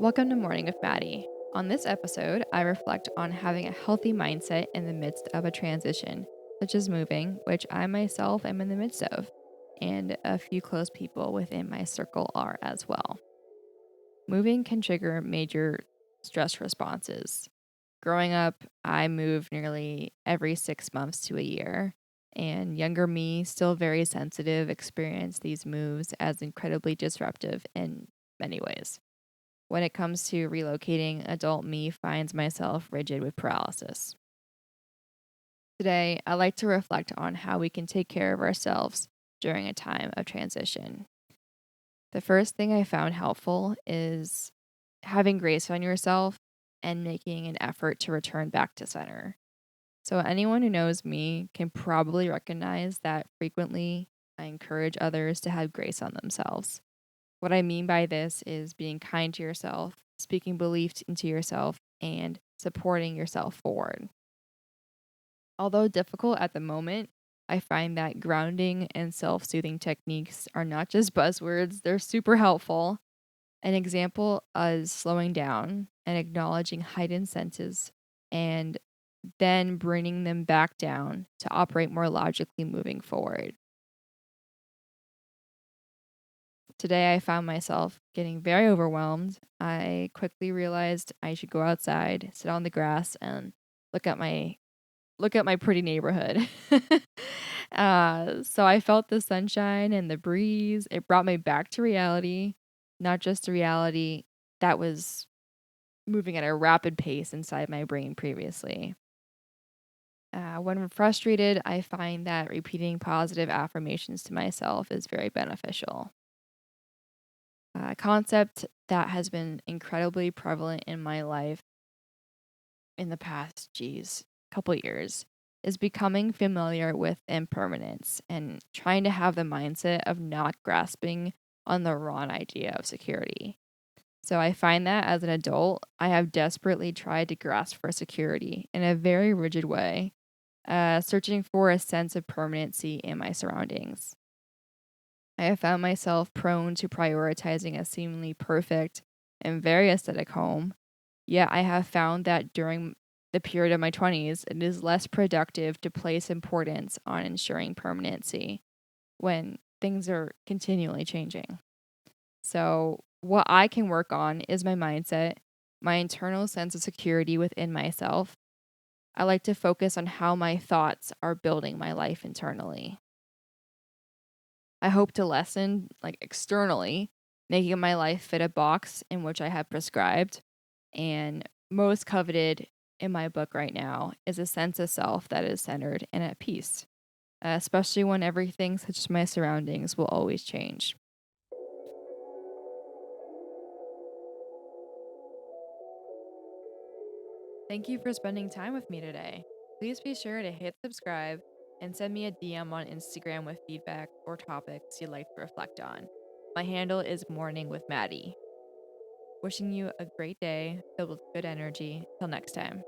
Welcome to Morning with Madi. On this episode, I reflect on having a healthy mindset in the midst of a transition, such as moving, which I myself am in the midst of, and a few close people within my circle are as well. Moving can trigger major stress responses. Growing up, I moved nearly every 6 months to a year, and younger me, still very sensitive, experienced these moves as incredibly disruptive in many ways. When it comes to relocating, adult me finds myself rigid with paralysis. Today, I like to reflect on how we can take care of ourselves during a time of transition. The first thing I found helpful is having grace on yourself and making an effort to return back to center. So, anyone who knows me can probably recognize that frequently I encourage others to have grace on themselves. What I mean by this is being kind to yourself, speaking belief into yourself, and supporting yourself forward. Although difficult at the moment, I find that grounding and self soothing techniques are not just buzzwords, they're super helpful. An example is slowing down and acknowledging heightened senses and then bringing them back down to operate more logically moving forward. Today, I found myself getting very overwhelmed. I quickly realized I should go outside, sit on the grass, and look at my look at my pretty neighborhood. So I felt the sunshine and the breeze. It brought me back to reality, not just the reality that was moving at a rapid pace inside my brain previously. When I'm frustrated, I find that repeating positive affirmations to myself is very beneficial. A concept that has been incredibly prevalent in my life in the past, couple years is becoming familiar with impermanence and trying to have the mindset of not grasping on the wrong idea of security. So I find that as an adult, I have desperately tried to grasp for security in a very rigid way, searching for a sense of permanency in my surroundings. I have found myself prone to prioritizing a seemingly perfect and very aesthetic home. Yet I have found that during the period of my 20s, it is less productive to place importance on ensuring permanency when things are continually changing. So, what I can work on is my mindset, my internal sense of security within myself. I like to focus on how my thoughts are building my life internally. I hope to lessen, like externally, making my life fit a box in which I have prescribed. And most coveted in my book right now is a sense of self that is centered and at peace, especially when everything, such as my surroundings, will always change. Thank you for spending time with me today. Please be sure to hit subscribe and send me a DM on Instagram with feedback or topics you'd like to reflect on. My handle is Morning with Maddie. Wishing you a great day filled with good energy. Till next time.